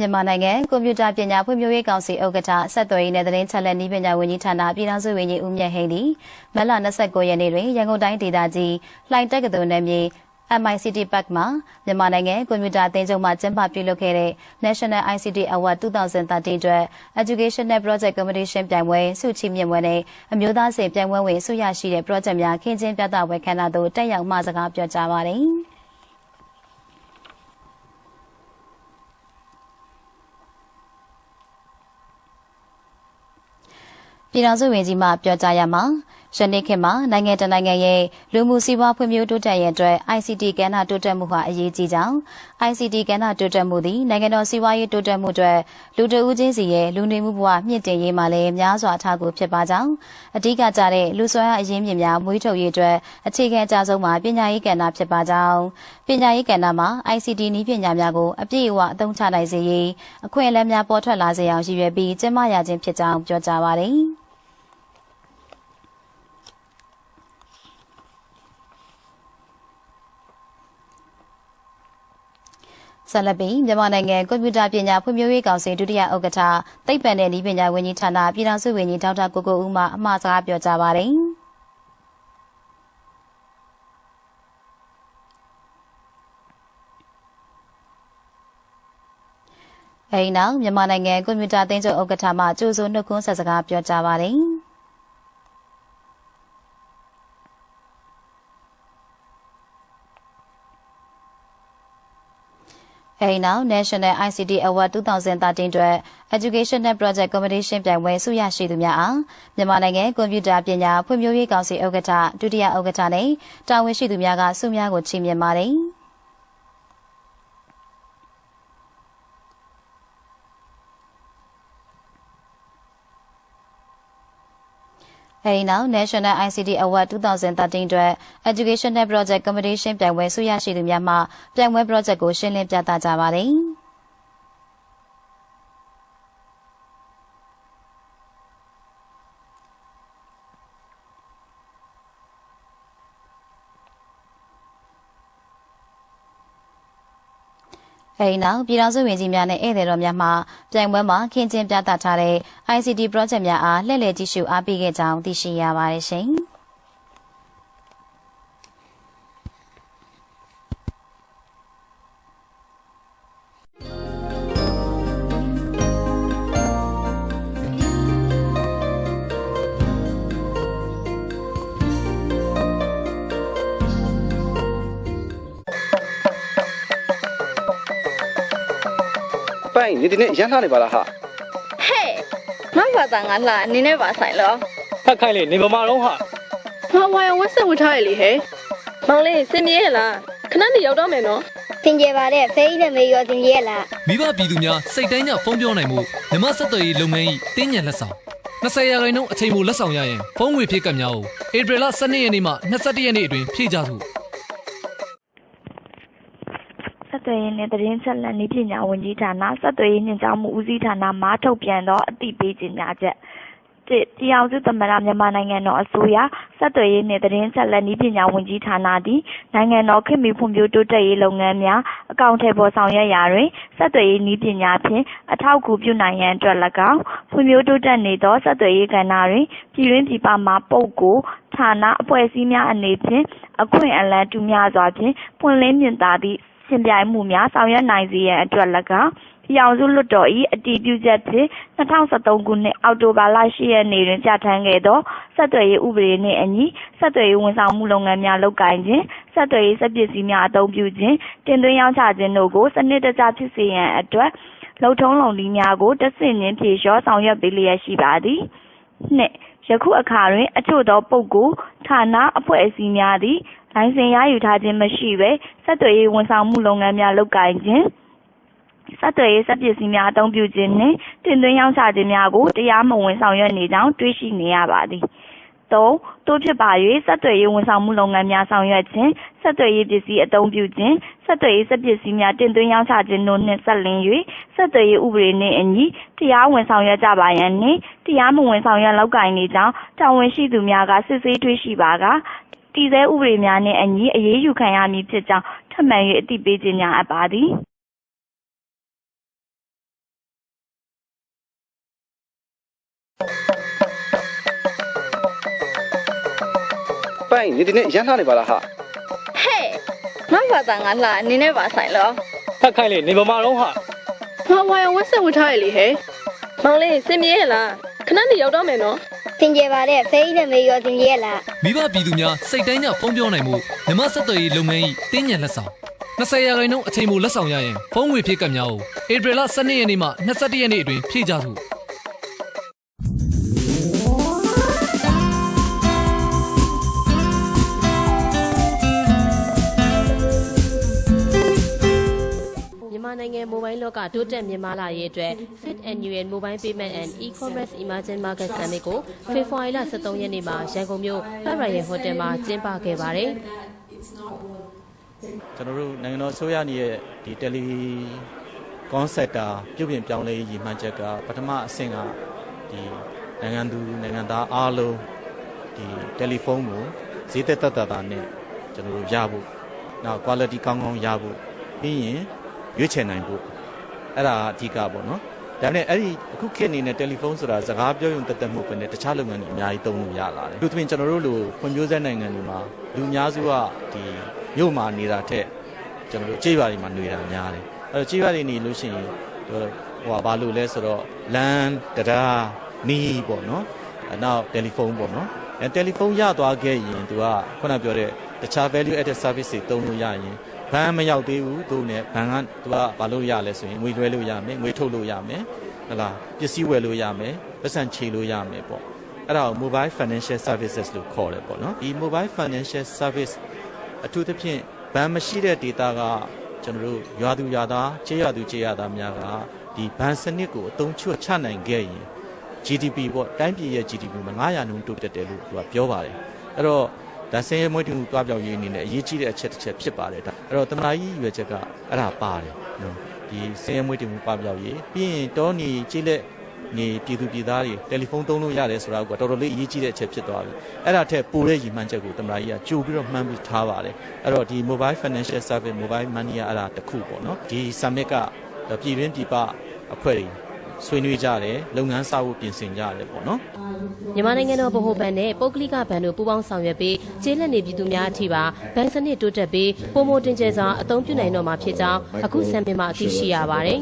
မြန်မာနိုင်ငံကွန်ပျူတာပညာဖွံ့ဖြိုးရေးကောင်စီဥက္ကဋ္ဌဆက်သွယ်ရေးနဲ့သတင်းချက်လက်နည်းပညာဝန်ကြီးဌာနပြည်ထောင်စုဝန်ကြီးဦးမြတ်ဟိန်းသည်မတ်လ29ရက်နေ့တွင်ရန်ကုန်တိုင်းဒေသကြီးလှိုင်တက္ကသိုလ်နယ်မြေ MICT Park မှာမြန်မာနိုင်ငံကွန်ပျူတာအသင်းချုပ်မှကျင်းပပြုလုပ်ခဲ့တဲ့ National ICT Award 2013အတွက် Educational Project Competition ပြိုင်ပွဲဆုချီးမြှင့်ပွဲနဲ့အမျိုးသားစေပြိုင်ပွဲဝင်ဆုရရှိတဲ့ project များခင်းကျင်းပြသပွဲခမ်းနားသို့တက်ရောက်မှစကားပြောကြားပါတယ်။ပြည်ထောင်စုဝန်ကြီးမှပြောကြားရမှာယနေ့ခေတ်မှာနိုင်ငံတကာနိုင်ငံရဲ့လူမှုစီးပွားဖွံ့ဖြိုးတိုးတက်ရေးအတွက် ICT ကဏ္ဍတိုးတက်မှုဟာအရေးကြီးကြောင်း ICT ကဏ္ဍတိုးတက်မှုသည်နိုင်ငံတော်စီးပွားရေးတိုးတက်မှုအတွက်လူတဦးချင်းစီရဲ့လူနေမှုဘဝမြင့်တင်ရေးမှာလည်းများစွာအထောက်အကူဖြစ်ပါကြောင်းအဓိကကျတဲ့လူစွမ်းအားအရင်းမြစ်များမွေးထုတ်ရေးအတွက်အခြေခံအကျဆုံးမှာပညာရေးကဏ္ဍဖြစ်ပါကြောင်းပညာရေးကဏ္ဍမှာ ICT နည်းပညာများကိုအပြည့်အဝအသုံးချနိုင်စေရေးအခွင့်အလမ်းများပေါ်ထွက်လာစေအောင်ရည်ရွယ်ပြီးကျင်းပရခြင်းဖြစ်ကြောင်းပြောကြားပါတယ်။ဆက်လက်ပြီးမြန်မာနိုင်ငံကွန်ပျူတာပညာဖွံ့ဖြိုးရေးကောင်စီဒုတိယဥက္ကဋ္ဌသိပ္ပံနဲ့နည်းပညာဝန်ကြီးဌာနပြည်ထောင်စုဝန်ကြီးဒေါက်တာကိုကိုဦးမှအမှာစကားပြောကြားပါတယ်။အဲဒီနောက်မြန်မာနိုင်ငံကွန်ပျူတာအသင်းချုပ်ဥက္ကဋ္ဌမှကြိုဆိုနှုတ်ခွန်းဆက်စကားပြောကြားပါတယ်။အဲဒီနောက် National ICT Award 2013အတွက် Educational Project Competition ပြိုင်ပွဲဆုရရှိသူများအားမြန်မာနိုင်ငံကွန်ပျူတာပညာဖွံ့ဖြိုးရေးကောင်စီဥက္ကဋ္ဌဒုတိယဥက္ကဋ္ဌနဲ့တာဝန်ရှိသူများကဆုများကိုချီးမြှင့်ပါတယ်။အဲဒီနောက် National ICT Award 2013အတွက် Educational Project Competition ပြိုင်ပွဲဆုရရှိသူများမှပြိုင်ပွဲ project ကိုရှင်းလင်းပြသကြပါတယ်။အဲဒီနောက်ပြည်ထောင်စုဝန်ကြီးများနဲ့ဧည့်သည်တော်များမှပြိုင်ပွဲမှာခင်းကျင်းပြသထားတဲ့ ICT project များအားလှည့်လည်ကြည့်ရှုအားပေးခဲ့ကြောင်းသိရှိရပါတယ်ရှင်။ပိုင်你今天演啥的吧啦哈？嘿，我把咱俺啦，你那把ဆိုင်了？他看了你们马龙哈？我要我生活超厉害。မောင်လေးစင်ပြေလားခဏနေရောက်တော့မယ်နော်စင်ပြေပါတယ်ဖေးနဲ့မေရောစင်ပြေလားမိဘပြည်သူများစိတ်တိုင်းကြဖုန်းပြောနိုင်မှုမြမဆက်သွယ်ရေးလုပ်ငန်း၏တင်းညံလက်ဆောင်20ရာခိုင်နှုန်းအချိန်ပိုလက်ဆောင်ရရင်ဖုန်းငွေဖြည့်ကတ်များကိုဧပြီလ12ရက်နေ့မှ21ရက်နေ့အတွင်းဖြည့်ကြစို့ဆက်သွယ်ရေးနဲ့သတင်းချက်လက်နည်းပညာဝန်ကြီးဌာနဆက်သွယ်ရေးညွှန်ကြားမှုဦးစီးဌာနမှထုတ်ပြန်သောအသိပေးကြေညာချက်ပြည်ထောင်စုသမ္မတမြန်မာနိုင်ငံတော်အစိုးရဆက်သွယ်ရေးနှင့်သတင်းဆက်လက်နည်းပညာဝန်ကြီးဌာနသည်နိုင်ငံတော်ခေတ်မီဖွံ့ဖြိုးတိုးတက်ရေးလုပ်ငန်းများအကောင့်ထဲပေါ်ဆောင်ရွက်ရာတွင်ဆက်သွယ်ရေးနည်းပညာဖြင့်အထောက်အကူပြုနိုင်ရန်အတွက်၎င်းဖွံ့ဖြိုးတိုးတက်နေသောဆက်သွယ်ရေးကဏ္ဍတွင်ပြည်တွင်းပြည်ပမှပုဂ္ဂိုလ်ဌာနအဖွဲ့အစည်းများအနေဖြင့်အခွင့်အလမ်းတူများစွာဖြင့်ပွင့်လင်းမြင်သာသည့်ရှင်ပြိုင်မှုများဆောင်ရွက်နိုင်စေရန်အတွက်၎င်းပြည်အောင်စုလွှတ်တော်၏အတည်ပြုချက်ဖြင့်2013ခုနှစ်အောက်တိုဘာလ10ရက်နေ့တွင်ပြဋ္ဌာန်းခဲ့သောဆက်သွယ်ရေးဥပဒေနှင့်အညီဆက်သွယ်ရေးဝန်ဆောင်မှုလုပ်ငန်းများလုပ်ကိုင်ခြင်းဆက်သွယ်ရေးစက်ပစ္စည်းများအသုံးပြုခြင်းတင်သွင်းရောင်းချခြင်းတို့ကိုစနစ်တကျဖြစ်စေရန်အတွက်လုပ်ထုံးလုပ်နည်းများကိုတဆင့်ချင်းဖြေလျှော့ဆောင်ရွက်ပေးလျက်ရှိပါသည်နှစ်ယခုအခါတွင်အချို့သောပုဂ္ဂိုလ်ဌာနအဖွဲ့အစည်းများသည်လိုင်စင်ရယူထားခြင်းမရှိဘဲဆက်သွယ်ရေးဝန်ဆောင်မှုလုပ်ငန်းများလုပ်ကိုင်ခြင်းဆက်သွယ်ရေးစက်ပစ္စည်းများအသုံးပြုခြင်းနှင့်တင်သွင်းရောင်းချခြင်းများကိုတရားမဝင်ဆောင်ရွက်နေကြောင်းတွေ့ရှိနေရပါသည်။သို့ဖြစ်ပါ၍ဆက်သွယ်ရေးဝန်ဆောင်မှုလုပ်ငန်းများဆောင်ရွက်ခြင်းဆက်သွယ်ရေးပစ္စည်းအသုံးပြုခြင်းဆက်သွယ်ရေးစက်ပစ္စည်းများတင်သွင်းရောင်းချခြင်းတို့နှင့်ဆက်လျဉ်၍ဆက်သွယ်ရေးဥပဒေနှင့်အညီတရားဝင်ဆောင်ရွက်ကြပါရန်နှင့်တရားမဝင်ဆောင်ရွက်လုပ်ကိုင်နေကြောင်းတာဝန်ရှိသူများကစစ်ဆေးတွေ့ရှိပါကတည်ဆဲဥပဒေများနှင့်အညီအရေးယူခံရမည်ဖြစ်ကြောင်းထပ်မံ၍အသိပေးကြေညာအပ်ပါသည် ပိုင်နေဒီနေ့ရမ်းထားနေပါလားဟာ ဟဲ့ငါဘာသာငါလာနင်းနဲ့ပါဆိုင်လော ဖက်ခိုင်းလေနေဗမာတော့ဟာ ငါဝါရဝက်ဆက်ဝထားရလေဟဲ့မောင်လေးစင်ပြေရဲ့လားခဏလေးရောက်တော့မယ်နော် စင်ကြယ်ပါတဲ့ဖေးနဲ့မေရောစင်ကြယ်လား မိဘပြည်သူများစိတ်တိုင်းကြဖုန်းပြောနိုင်မှုမြမဆက်သွယ်ရေးလုပ်ငန်း၏တင်းညံလက်ဆောင်20ရာခိုင်နှုန်းအချိန်မူလက်ဆောင်ရရင်ဖုန်းငွေဖြည့်ကပ်များကိုဧပြီလ12ရက်နေ့မှ21ရက်နေ့အတွင်းဖြည့်ကြစို့မြန်မာနိုင်ငံမိုဘိုင်းလောကတိုးတက်မြင့်မားလာရေးအတွက် Fit Annual Mobile Payment and E-commerce Emerging Market Summit ကိုဖေဖော်ဝါရီလ23ရက်နေ့မှာရန်ကုန်မြို့ဖက်ရိုင်ဟိုတယ်မှာကျင်းပခဲ့ပါတယ်။ကျွန်တော်တို့နိုင်ငံတော်အစိုးရရဲ့ဒီတယ်လီကွန်ဆက်တာပြုပြင်ပြောင်းလဲရေးမှန်းချက်ကပထမအဆင့်ကဒီနိုင်ငံသူနိုင်ငံသားအားလုံးဒီတယ်လီဖုန်းကိုဈေးသက်သက်သာနဲ့ကျွန်တော်တို့ရဖို့နောက် quality ကောင်းကောင်းရဖို့ပြီးရင်ရွေးချယ်နိုင်ဖို့အဲ့ဒါအဓိကပေါ့နော်ဒါနဲ့အဲ့ဒီအခုခေတ်အနေနဲ့တယ်လီဖုန်းဆိုတာစကားပြောရုံတက်တက်မှုပဲနဲ့တခြားလုပ်ငန်းတွေအများကြီးသုံးလို့ရလာတယ်သူသဖြင့်ကျွန်တော်တို့လိုဖွံ့ဖြိုးဆဲနိုင်ငံတွေမှာလူအများစုကဒီမြို့မှာနေတာထက်ကျွန်တော်တို့ကြေးရွာတွေမှာနေတာများတယ်အဲ့တော့ကြေးရွာတွေနေလို့ရှိရင်ဟိုဘာလို့လဲဆိုတော့လမ်းတရားမီးပေါ့နော်နောက်တယ်လီဖုန်းပေါ့နော်တယ်လီဖုန်းရသွားခဲ့ရင်သူကခုနပြောတဲ့တခြား value added service တွေသုံးလို့ရရင်ဘဏ်မရောက်သေးဘူးသူနဲ့ဘဏ်ကသူကဘာလို့ရလဲဆိုရင်ငွေလွှဲလို့ရမယ်ငွေထုတ်လို့ရမယ်ဟလာပစ္စည်းဝယ်လို့ရမယ်ပတ်စံချေလို့ရမယ်ပေါ့အဲ့ဒါကို mobile financial services လို့ခေါ်တယ်ပေါ့နော်ဒီ mobile financial service အထူးသဖြင့်ဘဏ်မရှိတဲ့ data ကကျွန်တော်တို့ရွာသူရွာသားကျေးရွာသူကျေးရွာသားများကဒီဘဏ်စနစ်ကိုအသုံးချနိုင်ခဲ့ရင် GDP ပေါ့တိုင်းပြည်ရဲ့ GDP မှာ900%တိုးတက်တယ်လို့သူကပြောပါတယ်အဲ့တော့ဒါဆင်းရဲမွေးတူတွားပြောင်းရေးအနေနဲ့အရေးကြီးတဲ့အချက်တစ်ချက်ဖြစ်ပါတယ်ဒါအဲ့တော့သမ္မတကြီးရွယ်ချက်ကအဲ့ဒါပါတယ်နော်ဒီဆင်းရဲမွေးတူတွားပြောင်းရေးပြီးရင်တောနေကျေးလက်နေပြည်သူပြည်သားတွေတယ်လီဖုန်းသုံးလို့ရတယ်ဆိုတာကတော်တော်လေးအရေးကြီးတဲ့အချက်ဖြစ်သွားပြီအဲ့ဒါထက်ပိုတဲ့ရည်မှန်းချက်ကိုသမ္မတကြီးကကြိုပြီးတော့မှန်းပြီးထားပါတယ်အဲ့တော့ဒီ mobile financial service mobile money ကအဲ့ဒါတစ်ခုပေါ့နော်ဒီ summit ကပြည်တွင်းပြည်ပအဖွဲ့တွေဆွေးနွေးကြတယ်လုပ်ငန်းစာအုပ်ပြင်ဆင်ကြတယ်ပေါ့နော်မြန်မာနိုင်ငံတော်ဗဟိုဘဏ်နဲ့ပုဂ္ဂလိကဘဏ်တို့ပူးပေါင်းဆောင်ရွက်ပြီးကျေးလက်နေပြည်သူများအထိပါဘဏ်စနစ်တိုးတက်ပြီးပုံမတင်ကျစွာအသုံးပြုနိုင်တော့မှာဖြစ်ကြောင်းအခုဆမ်ပင်မှာသိရှိရပါတယ်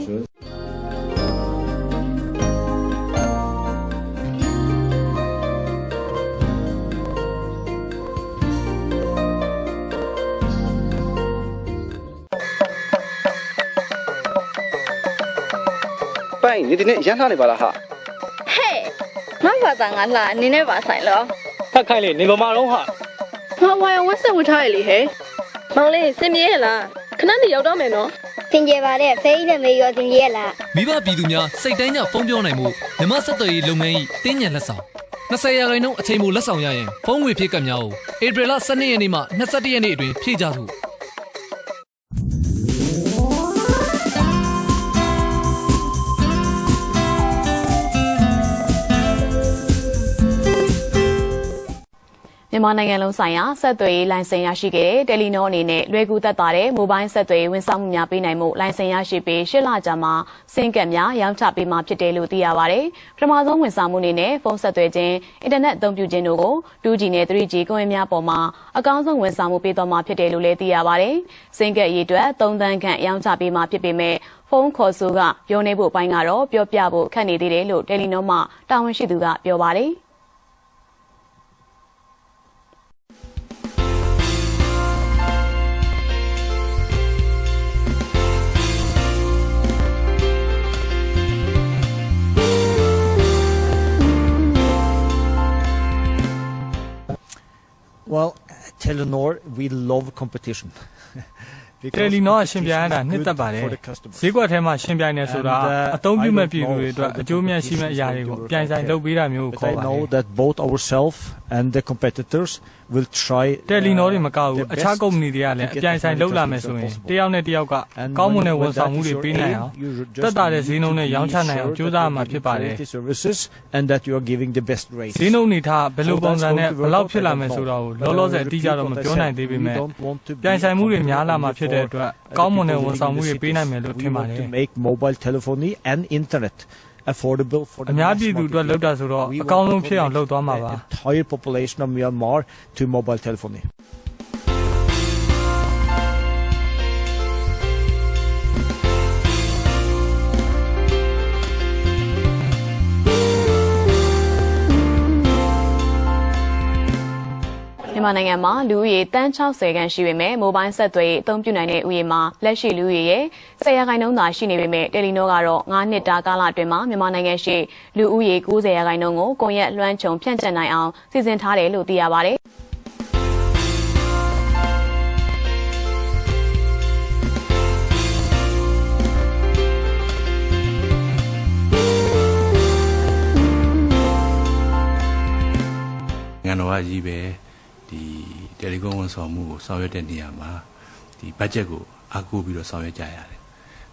ပိုင်နေဒီနေ့ရမ်းထားနေပါလားဟာ ဟဲ့ငါဘာသာငါလာနင်းနဲ့ပါဆိုင်လော ဖက်ခိုင်းလေနေဗမာတော့ဟာ ငါဝါရဝက်ဆက်ဝထားရလေဟဲ့မောင်လေးစင်ပြေရဲ့လားခဏလေးရောက်တော့မယ်နော် စင်ကြယ်ပါတဲ့ဖေးနဲ့မေရောစင်ကြယ်လား မိဘပြည်သူများစိတ်တိုင်းကြဖုန်းပြောနိုင်မှုမြမဆက်သွယ်ရေးလုပ်ငန်း၏တင်းညံလက်ဆောင်20ရာခိုင်နှုန်းအချိန်မူလက်ဆောင်ရရင်ဖုန်းငွေဖြည့်ကပ်များကိုဧပြီလ12ရက်နေ့မှ21ရက်နေ့အတွင်းဖြည့်ကြစို့မြန်မာနိုင်ငံလုံးဆိုင်ရာဆက်သွယ်ရေးလိုင်စင်ရရှိခဲ့တဲ့တယ်လီနောအနေနဲ့လွယ်ကူသက်သာတဲ့မိုဘိုင်းဆက်သွယ်ရေးဝန်ဆောင်မှုများပေးနိုင်မှုလိုင်စင်ရရှိပြီး8လကြာမှာစင်ကတ်များရောင်းချပေးမှာဖြစ်တယ်လို့သိရပါတယ်။ပထမဆုံးဝန်ဆောင်မှုအနေနဲ့ဖုန်းဆက်သွယ်ခြင်းအင်တာနက်အသုံးပြုခြင်းတို့ကို 2G နဲ့ 3G ကွန်ရက်များပေါ်မှာအကောင်းဆုံးဝန်ဆောင်မှုပေးသွားမှာဖြစ်တယ်လို့လည်းသိရပါတယ်။စင်ကတ်အရေးအတွက်3သန်းခန့်ရောင်းချပေးမှာဖြစ်ပေမဲ့ဖုန်းခေါ်ဆိုကပြောနေဖို့အပိုင်းကတော့ပြောပြဖို့ခက်နေသေးတယ်လို့တယ်လီနောမှတာဝန်ရှိသူကပြောပါတယ်။ Well, Telenor, we love competition. တယ်လီနောရှင်ပြိုင်ရတာနှစ်သက်ပါတယ်ဈေးကွက်ထဲမှာရှင်ပြိုင်နေဆိုတာအသုံးပြုမဲ့ပြည်သူတွေအတွက်အကျိုးမြတ်ရှိမဲ့အရာတွေကိုပြိုင်ဆိုင်လုပ်ပေးတာမျိုးကိုခေါ်ပါတယ် I know that both ourselves and the competitors will try တယ်လီနောတွေမကောက်ဘူးအခြားကုမ္ပဏီတွေကလည်းအပြိုင်ဆိုင်လုပ်လာမယ်ဆိုရင်တယောက်နဲ့တယောက်ကကောင်းမွန်တဲ့ဝန်ဆောင်မှုတွေပေးနိုင်အောင်တက်တာတဲ့ဈေးနှုန်းနဲ့ရောင်းချနိုင်အောင်ကြိုးစားမှာဖြစ်ပါတယ် and that you are giving the best rate ဈေးနှုန်းနေထားဘယ်လိုပုံစံနဲ့ဘယ်လောက်ဖြစ်လာမယ်ဆိုတော့လောလောဆယ်အတိအကျတော့မပြောနိုင်သေးပေမဲ့ပြိုင်ဆိုင်မှုတွေများလာမှာဖြစ်တဲ့အတွက်ကောင်းမွန်တဲ့ဝန်ဆောင်မှုတွေပေးနိုင်မယ်လို့ထင်ပါတယ် to make mobile telephony and internet affordable for the အများပြည်သူအတွက်လောက်တာဆိုတော့အကောင်းဆုံးဖြစ်အောင်လုပ်သွားမှာပါ entire population of Myanmar to mobile telephony. မြန်မာနိုင်ငံမှာလူဦးရေတန်း60ခန့်ရှိပေမဲ့မိုဘိုင်းဆက်သွယ်ရေးအသုံးပြုနိုင်တဲ့ဥယျာဉ်မှာလက်ရှိလူဦးရေရဲ့10%သာရှိနေပေမဲ့တယ်လီနောကတော့9နှစ်တာကာလအတွင်းမှာမြန်မာနိုင်ငံရှိလူဦးရေ90%ကိုကွန်ရက်လွှမ်းခြုံဖြန့်ကျက်နိုင်အောင်စီစဉ်ထားတယ်လို့သိရပါတယ်ငါတို့ကကြီးပဲဒီတယ်လီကွန်ဝန်ဆောင်မှုကိုဆောင်ရွက်တဲ့နေရာမှာဒီဘတ်ဂျက်ကိုအားကိုးပြီးတော့ဆောင်ရွက်ကြရတယ်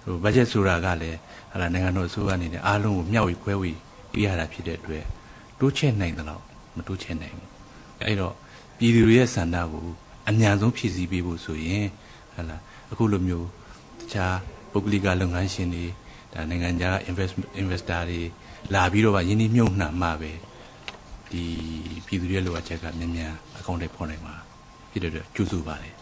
ဟိုဘတ်ဂျက်ဆိုတာကလည်းဟာလာနိုင်ငံတော်အစိုးရအနေနဲ့အားလုံးကိုမျှဝေခွဲဝေပေးရတာဖြစ်တဲ့အတွက်တိုးချဲ့နိုင်တယ်လို့မတိုးချဲ့နိုင်ဘူးအဲ့တော့ပြည်သူတွေရဲ့ဆန္ဒကိုအများဆုံးဖြည့်ဆည်းပေးဖို့ဆိုရင်ဟာလာအခုလိုမျိုးတခြားပုဂ္ဂလိကလုပ်ငန်းရှင်တွေဒါနိုင်ငံခြား investor တွေလာပြီးတော့ရင်းနှီးမြှုပ်နှံမှာပဲဒီပြည်သူတွေလိုအပ်ချက်ကမြန်မြန်အကောင့်တွေဖော်နိုင်မှာဖြစ်တဲ့အတွက်ကြိုးစားပါတယ်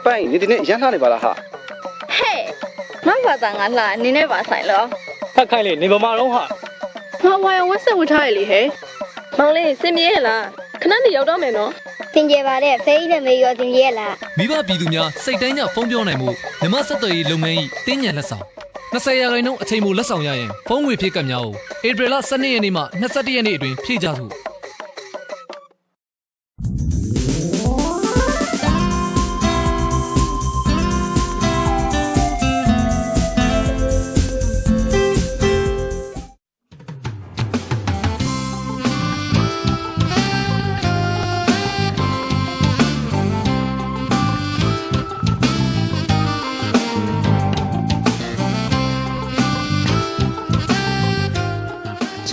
ပိုင်ဒီနေ့ရမ်းလာနေပါလားဟာ ဟဲ့ငါဘာသာငါလာနင်းနဲ့ပါဆိုင်လော ဖတ်ခိုင်းလေနေဗမာတော့ဟာ ငါဝိုင်ဝတ်ဆက်ဝတ်ထားရလေဟဲ့မောင်လေးစင်ပြေရလားခဏနေရောက်တော့မယ်နော် စင်ကြယ်ပါတဲ့ဖေးနဲ့မေရောစင်ကြယ်လား မိဘပြည်သူများစိတ်တိုင်းကြဖုန်းပြောနိုင်မှုမြမဆက်သွယ်ရေးလုပ်ငန်း၏တင်းညံလက်ဆောင်20%အချိန်မိုလက်ဆောင်ရရင်ဖုန်းငွေဖြည့်ကတ်များကိုဧပြီလ12ရက်နေ့မှ21ရက်နေ့အတွင်းဖြည့်ကြစို့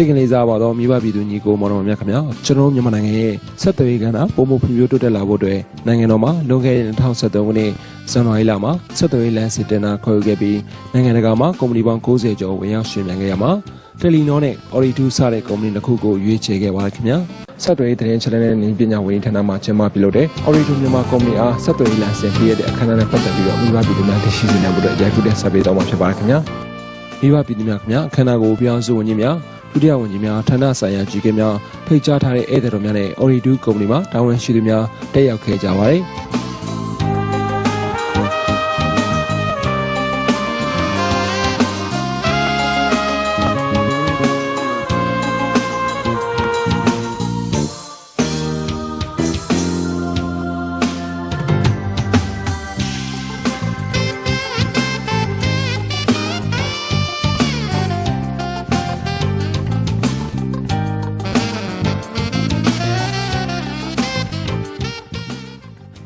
စိတ်ကလေးစားပါတော့မိဘပြည်သူညီကိုမောင်တော်များခင်ဗျာကျွန်တော်မြန်မာနိုင်ငံရဲ့ဆက်သွယ်ရေးကဏ္ဍပုံမှုဖွံ့ဖြိုးတိုးတက်လာဖို့အတွက်နိုင်ငံတော်မှာလွန်ခဲ့တဲ့2023ခုနှစ်ဇန်နဝါရီလမှာဆက်သွယ်ရေးလမ်းစစ်တင်တာခေါ်ယူခဲ့ပြီးနိုင်ငံတကာမှာကုမ္ပဏီပေါင်း90ကျော်ဝင်ရောက်ရှင်မြန်ခဲ့ရမှာတယ်လီနောနဲ့ Ooredoo စတဲ့ကုမ္ပဏီတစ်ခုကိုရွေးချယ်ခဲ့ပါတယ်ခင်ဗျာဆက်သွယ်ရေးသတင်းချက်လက်နဲ့ပညာဝန်ကြီးဌာနမှကျင်းပပြုလုပ်တဲ့ Ooredoo မြန်မာကုမ္ပဏီအားဆက်သွယ်ရေးလမ်းစဉ်ပြည့်တဲ့အခမ်းအနားနဲ့ပတ်သက်ပြီးတော့မိဘပြည်သူများသိရှိစေနိုင်ဖို့အတွက်ရိုက်ကူးတဲ့ဆက်ပေးတော့မှာဖြစ်ပါတယ်ခင်ဗျာမိဘပြည်သူများခင်ဗျာအခမ်းအနားကိုပြောင်းစုဝန်ကြီးများဒုတိယဝန်ကြီးများဌာနဆိုင်ရာကြီးကဲများဖိတ်ကြားထားတဲ့ဧည့်သည်တော်များနဲ့ Ooredoo ကုမ္ပဏီမှတာဝန်ရှိသူများတက်ရောက်ခဲ့ကြပါတယ်။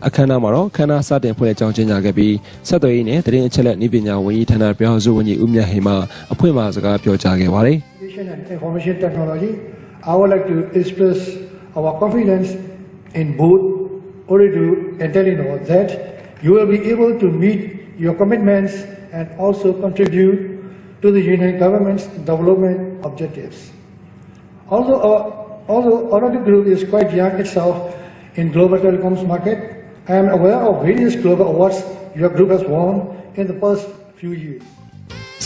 အခမ်းအနားမှာတော့ခမ်းနားစတင်ဖွင့်လှစ်ကြောင်းကျင်းပခဲ့ပြီးဆက်သွယ်ရေးနဲ့သတင်းအချက်အလက်နည်းပညာဝန်ကြီးဌာနပြောင်းစုဝန်ကြီးဦးမြတ်ဟိန်မှအဖွင့်မှာစကားပြောကြားခဲ့ပါတယ် Information technology I would like to express our confidence in both Ooredoo and Telenor that you will be able to meet your commitments and also contribute to the union government's development objectives. Although Ooredoo Group is quite young itself in global telecoms market, I am aware of various global awards your group has won in the past few years.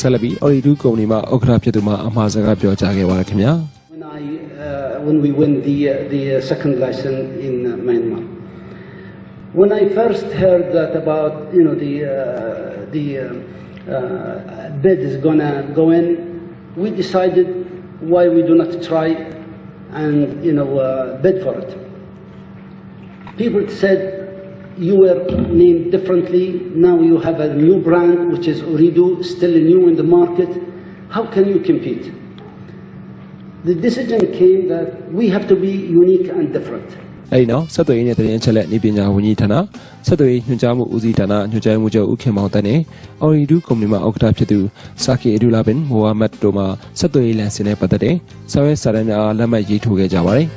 ဆက်လက်ပြီး Ooredoo ကုမ္ပဏီမှဥက္ကဋ္ဌဖြစ်သူမှအမှားစကားပြောကြားခဲ့ပါတယ်ခင်ဗျာ When we win the second license in Myanmar, when I first heard that about the bid is gonna go in, we decided why we do not try and bid for it. People said you were named differently. Now you have a new brand, which is Ooredoo, still new in the market. How can you compete? The decision came that we have to be unique and different. အဲဒီနောက်ဆက်သွယ်ရေးနဲ့သတင်းအချက်အလက်နည်းပညာဝန်ကြီးဌာနဆက်သွယ်ရေးညွှန်ကြားမှုဦးစီးဌာနညွှန်ကြားမှုချုပ်ဦးခင်မောင်တန်းနဲ့ Oridu ကုမ္ပဏီမှဥက္ကဋ္ဌဖြစ်သူစာကီအဒူလာဘင်မိုဟာမက်တို့မှဆက်သွယ်ရေးလမ်းစဉ်နဲ့ပတ်သက်တဲ့စာရွက်စာတမ်းများလက်မှတ်ရေးထိုးခဲ့ကြပါတယ်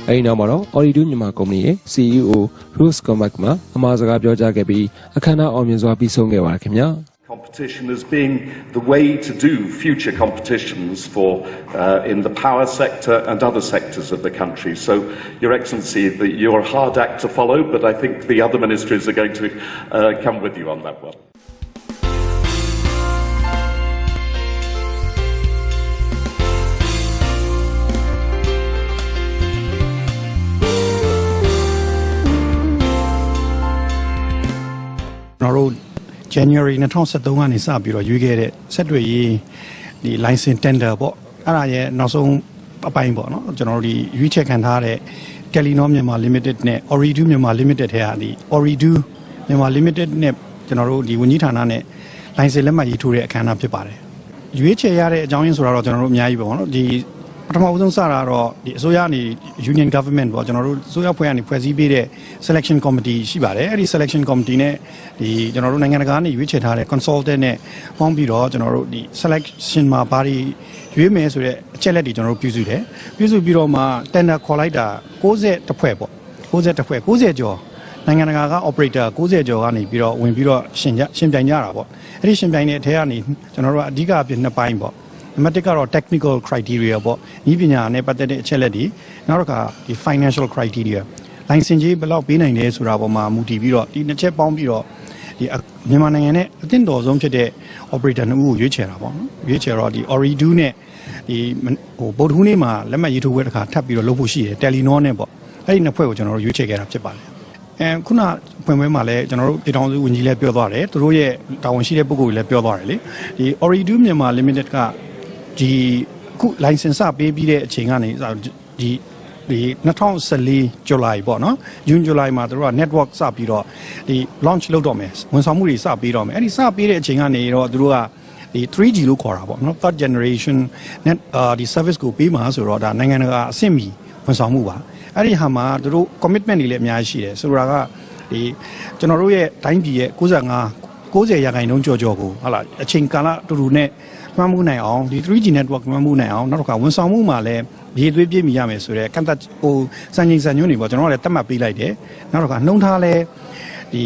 အဲဒီနောက်မှာတော့ Oridu မြန်မာကုမ္ပဏီရဲ့ CEO Rose Comac မှာအမှားစကားပြောကြားခဲ့ပြီးအခမ်းအနားအောင်မြင်စွာပြီးဆုံးခဲ့ပါတယ်ခင်ဗျာ Competition as being the way to do future competitions for in the power sector and other sectors of the country. So, Your Excellency, you're a hard act to follow, but I think the other ministries are going to come with you on that one. January 2013ကနေစပြီးတော့ရွေးခဲ့တဲ့ဆက်တွေ့ရေးဒီ license tender ပေါ့အဲ့ဒါရဲ့နောက်ဆုံးအပိုင်းပေါ့နော်ကျွန်တော်တို့ဒီရွေးချယ်ခံထားတဲ့ Telenor Myanmar Limited နဲ့ Oridu Myanmar Limited ထဲကဒီ Oridu Myanmar Limited နဲ့ကျွန်တော်တို့ဒီဝန်ကြီးဌာနနဲ့ license လက်မှတ်ရေးထိုးတဲ့အခမ်းအနားဖြစ်ပါတယ်ရွေးချယ်ရတဲ့အကြောင်းရင်းဆိုတော့ကျွန်တော်တို့အများကြီးပေါ့နော်ဒီပထမဦးဆုံးစတာတော့ဒီအစိုးရကနေ Union Government ပေါ့ကျွန်တော်တို့အစိုးရဖွဲ့ကနေဖွဲ့စည်းပေးတဲ့ Selection Committee ရှိပါတယ်အဲ့ဒီ Selection Committee နဲ့ဒီကျွန်တော်တို့နိုင်ငံတကာကနေရွေးချယ်ထားတဲ့ Consultant နဲ့ပေါင်းပြီးတော့ကျွန်တော်တို့ဒီ Selection မှာဘာတွေရွေးမယ်ဆိုတဲ့အချက်လက်တွေကျွန်တော်တို့ပြုစုတယ်ပြုစုပြီးတော့မှ Tender ခေါ်လိုက်တာ60ဖွဲ့ပေါ့60ဖွဲ့90ကျော်နိုင်ငံတကာက Operator 90ကျော်ကနေပြီးတော့ဝင်ပြီးတော့ရှင်ပြိုင်ကြတာပေါ့အဲ့ဒီရှင်ပြိုင်တဲ့အထက်ကနေကျွန်တော်တို့အဓိကအဖြစ်နှစ်ပိုင်းပေါ့နံပါတ်1ကတော့ technical criteria ပေါ့ဤပညာနဲ့ပတ်သက်တဲ့အချက်လက်တွေနောက်တစ်ခါဒီ financial criteria license ကြီးဘယ်လောက်ပေးနိုင်လဲဆိုတာပေါ်မှာမူတည်ပြီးတော့ဒီနှစ်ချက်ပေါင်းပြီးတော့ဒီမြန်မာနိုင်ငံနဲ့အသင့်တော်ဆုံးဖြစ်တဲ့ operator နှစ်ဦးကိုရွေးချယ်တာပေါ့နော်ရွေးချယ်တော့ဒီ Oridu နဲ့ဒီဟိုဗုဒ္ဓဟူးနေ့မှာလက်မှတ်ရေးထိုးပွဲတစ်ခါထပ်ပြီးတော့လုပ်ဖို့ရှိတယ် Telenor နဲ့ပေါ့အဲ့ဒီနှစ်ဖွဲ့ကိုကျွန်တော်တို့ရွေးချယ်ခဲ့တာဖြစ်ပါတယ်ခုနဖွင့်ပွဲမှာလည်းကျွန်တော်တို့ပြည်ထောင်စုဝန်ကြီးလည်းပြောသွားတယ်သူတို့ရဲ့တာဝန်ရှိတဲ့ပုဂ္ဂိုလ်တွေလည်းပြောသွားတယ်လေဒီ Oridu Myanmar Limited ကဒီအခု license ပေးပြီးတဲ့အချိန်ကနေဒီ2014 July ပေါ့နော် June July မှာတို့က network စပြီးတော့ဒီ launch လုပ်တော့မယ်ဝန်ဆောင်မှုတွေစပေးတော့မယ်အဲ့ဒီစပေးတဲ့အချိန်ကနေတော့တို့ကဒီ 3G လို့ခေါ်တာပေါ့နော် third generation net ဒီ service ကိုပေးမှာဆိုတော့ဒါနိုင်ငံတကာအဆင့်မီဝန်ဆောင်မှုပါအဲ့ဒီဟာမှာတို့ commitment တွေလည်းအများကြီးရှိတယ်ဆိုတော့ကဒီကျွန်တော်တို့ရဲ့တိုင်းပြည်ရဲ့90%ကျော်ကိုဟုတ်လားအချိန်ကာလတူတူနဲ့မှန်းမှုနိုင်အောင်ဒီ 3G network မှန်းမှုနိုင်အောင်နောက်တစ်ခါဝန်ဆောင်မှုမှာလည်းရေသွေးပြည့်မီရမယ်ဆိုတော့ကန့်သက်ဟိုစံချိန်စံညွှန်းတွေပေါ့ကျွန်တော်ကလည်းတတ်မှတ်ပေးလိုက်တယ်နောက်တစ်ခါနှုံထားလဲဒီ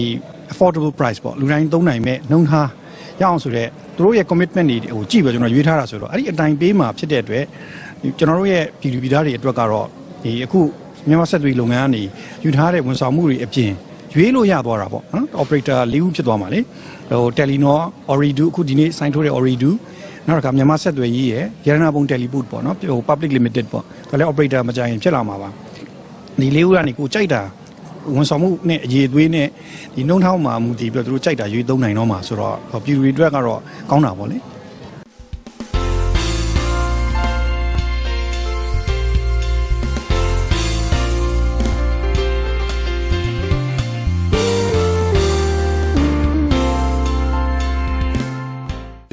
affordable price ပေါ့လူတိုင်းသုံးနိုင်မဲ့နှုံထားရအောင်ဆိုတော့သူတို့ရဲ့ commitment တွေဟိုကြည့်ပြီးကျွန်တော်ရွေးထားတာဆိုတော့အဲ့ဒီအတိုင်းပေးမှာဖြစ်တဲ့အတွက်ကျွန်တော်တို့ရဲ့ပြည်သားတွေအတွက်ကတော့ဒီအခုမြန်မာဆက်သွယ်လုပ်ငန်းကနေယူထားတဲ့ဝန်ဆောင်မှုတွေအပြင်ရွေးလို့ရသွားတာပေါ့နော် operator ၄ခုဖြစ်သွားမှာလေဟို Telenor Oridu အခုဒီနေ့စိုင်းထိုးတဲ့ Oridu နောက်တစ်ခါမြန်မာဆက်သွယ်ရေးရယ်ရတနာပုံ Teleboot ပေါ့နော်ဟို public limited ပေါ့ဒါလည်း operator မကြရင်ဖြစ်လာမှာပါဒီ၄ခုကနေကိုကြိုက်တာဝန်ဆောင်မှုနဲ့အရေးသွေးနဲ့ဒီနှုံထောင်းမှာမူတည်ပြီးတော့သူတို့ကြိုက်တာရွေးသုံးနိုင်တော့မှာဆိုတော့ပြည်သူတွေအတွက်ကတော့ကောင်းတာပေါ့လေ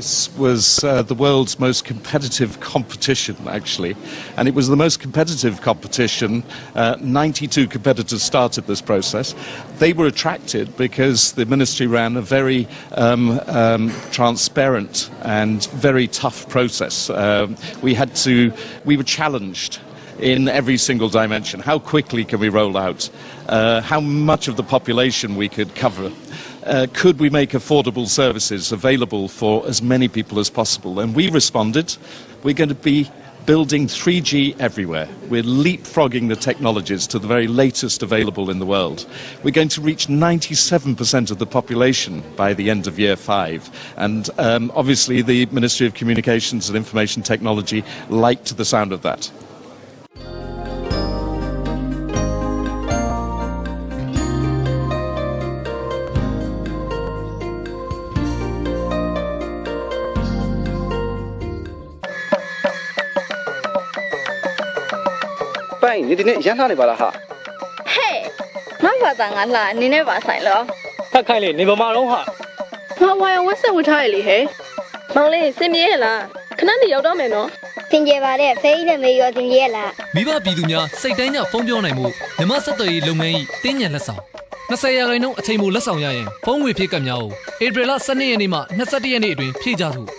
This was the world's most competitive competition, actually, and it was the most competitive competition. 92 competitors started this process. They were attracted because the ministry ran a very transparent and very tough process. We were challenged in every single dimension. How quickly can we roll out? How much of the population we could cover? Could we make affordable services available for as many people as possible? And we responded, we're going to be building 3G everywhere. We're leapfrogging the technologies to the very latest available in the world. We're going to reach 97% of the population by the end of year 5. And obviously the Ministry of Communications and Information Technology liked the sound of that. 你今天演啥来巴拉哈？嘿，ငါဘာသာငါလှနင်းနဲ့ပါဆိုင်လော ခက်ခိုင်းလေနေဗမာတော့ဟာ ငါဝါရဝက်ဆက်ဝထားရလေဟဲ့မောင်လေးစင်ပြေရလားခဏနေရောက်တော့မယ်နော် စင်ကြယ်ပါတဲ့ဖေးနဲ့မေရောစင်ကြယ်လား မိဘပြည်သူများစိတ်တိုင်းကြဖုန်းပြောနိုင်မှုမြမဆက်သွယ်ရေးလုပ်ငန်း၏တင်းညံလက်ဆောင်20ရာခိုင်နှုန်းအချိန်ပိုလက်ဆောင်ရရင်ဖုန်းငွေဖြည့်ကပ်များကိုဧပြီလ12ရက်နေ့မှ21ရက်နေ့အတွင်းဖြည့်ကြစို့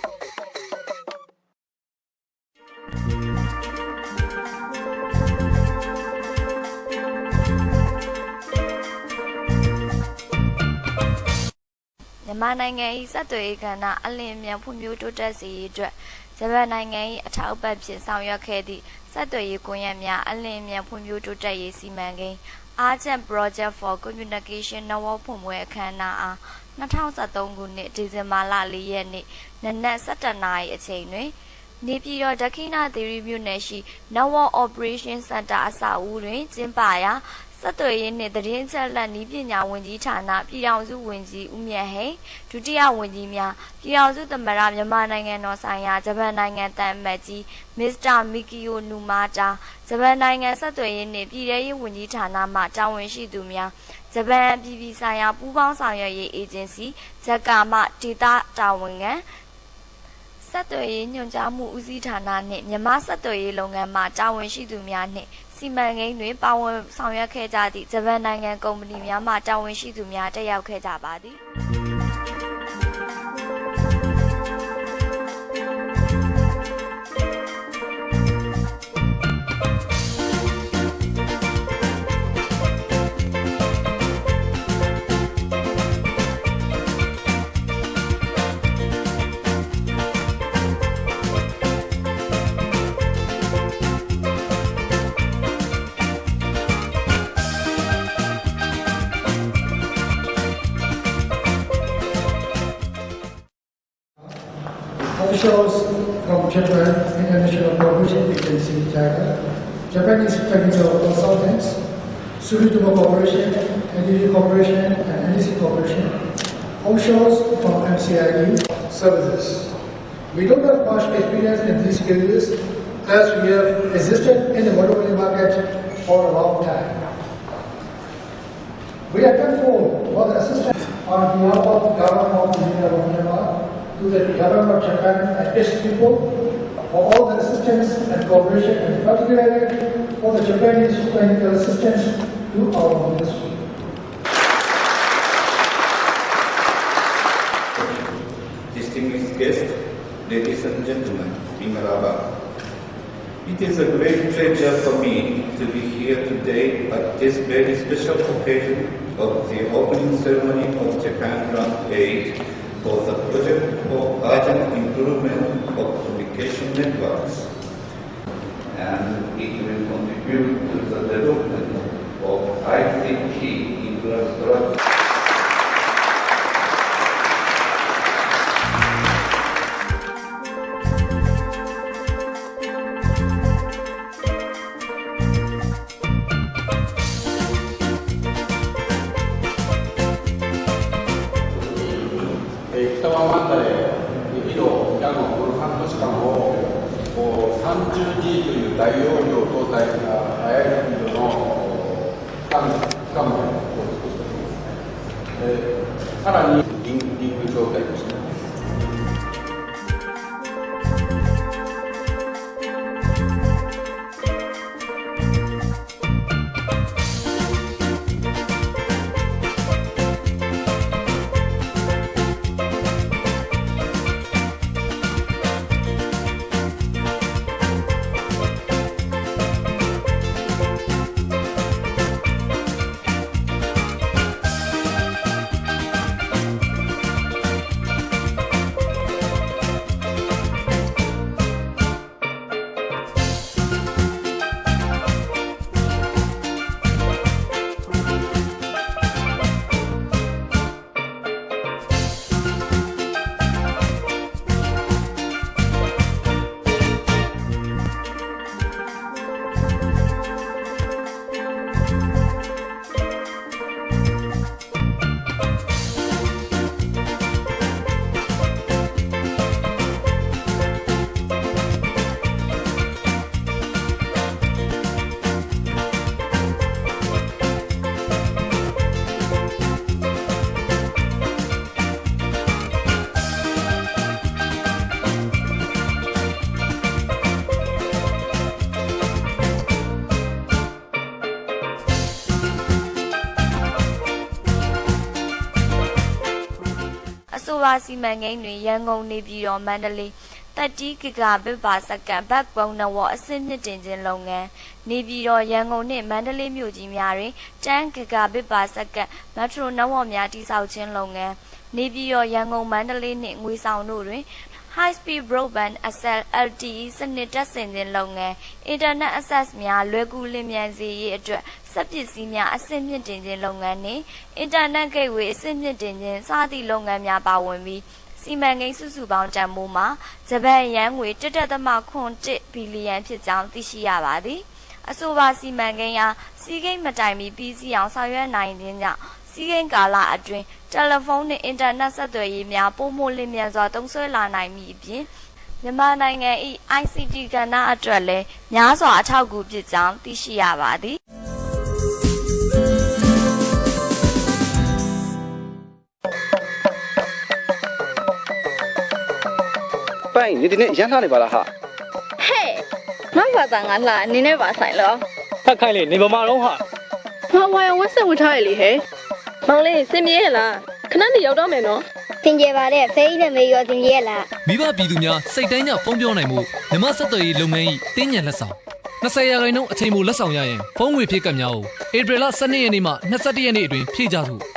မြန်မာနိုင်ငံ၏စက်သွေးရေးကဏ္ဍအလင်းမြန်ဖွံ့ဖြိုးတိုးတက်စေရေးအတွက်ဂျပန်နိုင်ငံ၏အထောက်အပံ့ဖြင့်ဆောင်ရွက်ခဲ့သည့်စက်သွေးရေးကွန်ရက်များအလင်းမြန်ဖွံ့ဖြိုးတိုးတက်ရေးစီမံကိန်း Urgent Project for Communication Network ဖွံ့ဖြိုးအခမ်းအနားအား2013ခုနှစ်ဒီဇင်ဘာလ4ရက်နေ့နနက်7:00 နာရီအချိန်တွင်နေပြည်တော်ဒက္ခိဏသီရိမြို့နယ်ရှိ Network Operation Center အဆောက်အဦတွင်ကျင်းပရာဆက်သွယ်ရေးနှင့်သတင်းချက်လက်နည်းပညာဝန်ကြီးဌာနပြည်ထောင်စုဝန်ကြီးဦးမြတ်ဟိန်ဒုတိယဝန်ကြီးများပြည်ထောင်စုသမ္မတမြန်မာနိုင်ငံတော်ဆိုင်ရာဂျပန်နိုင်ငံတန်အမတ်ကြီးမစ္စတာမီကီယိုနူမာတာဂျပန်နိုင်ငံဆက်သွယ်ရေးနှင့်ပြည်ထရေးဝန်ကြီးဌာနမှတာဝန်ရှိသူများဂျပန်ပြည်ပြည်ဆိုင်ရာပူးပေါင်းဆောင်ရွက်ရေးအေဂျင်စီဂျကာမှဒေသတာဝန်ခံဆက်သွယ်ရေးညွှန်ကြားမှုဦးစီးဌာနနှင့်မြန်မာဆက်သွယ်ရေးလုပ်ငန်းမှတာဝန်ရှိသူများနှင့်စီမံကိန်းတွင်ပါဝင်ဆောင်ရွက်ခဲ့ကြသည့်ဂျပန်နိုင်ငံကုမ္ပဏီများမှတာဝန်ရှိသူများတက်ရောက်ခဲ့ကြပါသည် Officials from Japan International Cooperation Agency (JICA), Japanese technical consultants, Sumitomo Corporation, NTT Corporation, and NEC Corporation, officials from MCIE services. We don't have much experience in these areas as we have existed in the monopoly market for a long time. We are thankful for the assistance on behalf of the government of the Union of Myanmar to the government of Japan and its people for all the assistance and cooperation, and particularly for the Japanese technical assistance to our ministry. Distinguished guests, ladies and gentlemen, Mingaraba. It is a great pleasure for me to be here today at this very special occasion of the opening ceremony of Japan Grant Aid for the project for urgent improvement of communication networks, and it will contribute to the development of ICT infrastructure. ပါစီမံကိန်းတွေရန်ကုန်နေပြည်တော်မန္တလေး30 gigabit per second backbone network အဆင့်မြင့်တင်ခြင်းလုပ်ငန်းနေပြည်တော်ရန်ကုန်နှင့်မန္တလေးမြို့ကြီးများတွင်10 gigabit per second metro network များတည်ဆောက်ခြင်းလုပ်ငန်းနေပြည်တော်ရန်ကုန်မန္တလေးနှင့်ငွေဆောင်တို့တွင် high speed broadband access LTE စနစ်တပ်ဆင်ခြင်းလုပ်ငန်း internet access များလွယ်ကူလျင်မြန်စေရေးအတွက်စက်ပစ္စည်းများအဆင့်မြင့်တင်ခြင်းလုပ်ငန်းနှင့် internet gateway အဆင့်မြင့်တင်ခြင်းစသည့်လုပ်ငန်းများပါဝင်ပြီးစီမံကိန်းစုစုပေါင်းတန်ဖိုးမှာဂျပန်ယန်းငွေ1.1 ဘီလီယံဖြစ်ကြောင်းသိရှိရပါသည်အဆိုပါစီမံကိန်းအားစီးကိန်းမတိုင်မီပြီးစီးအောင်ဆောင်ရွက်နိုင်ခြင်းကြောင့်စီးကိန်းကာလအတွင်းတယ်လီဖုန်းနှင့်အင်တာနက်ဆက်သွယ်ရေးများပိုမိုလျင်မြန်စွာသုံးစွဲလာနိုင်မည်အပြင်မြန်မာနိုင်ငံ၏ ICT ကဏ္ဍအတွက်လည်းများစွာအထောက်အကူဖြစ်ကြောင်းသိရှိရပါသည်ပိုင်နေဒီနေ့ရမ်းလာနေပါလားဟာ ဟဲ့နောက်ဘာသာငါလာနင်းနဲ့ပါဆိုင်လော ဖတ်ခိုင်းလေနေဗမာတော့ဟာ ငါဝါရဝက်ဆက်ဝတ်ထားရလေဟဲ့မောင်လေးစင်ပြေရလားခဏနေရောက်တော့မယ်နော် သင်ကြပါတဲ့ဖေးနဲ့မေရောသင်ကြရလား မိဘပြည်သူများစိတ်တိုင်းကြဖုန်းပြောနိုင်မှုမြမဆက်သွယ်ရေးလုပ်ငန်း၏တင်းညံလက်ဆောင်20ရာခိုင်နှုန်းအချိန်မူလက်ဆောင်ရရင်ဖုန်းငွေဖြည့်ကတ်များကိုဧပြီလ12ရက်နေ့မှ21ရက်နေ့အတွင်းဖြည့်ကြစို့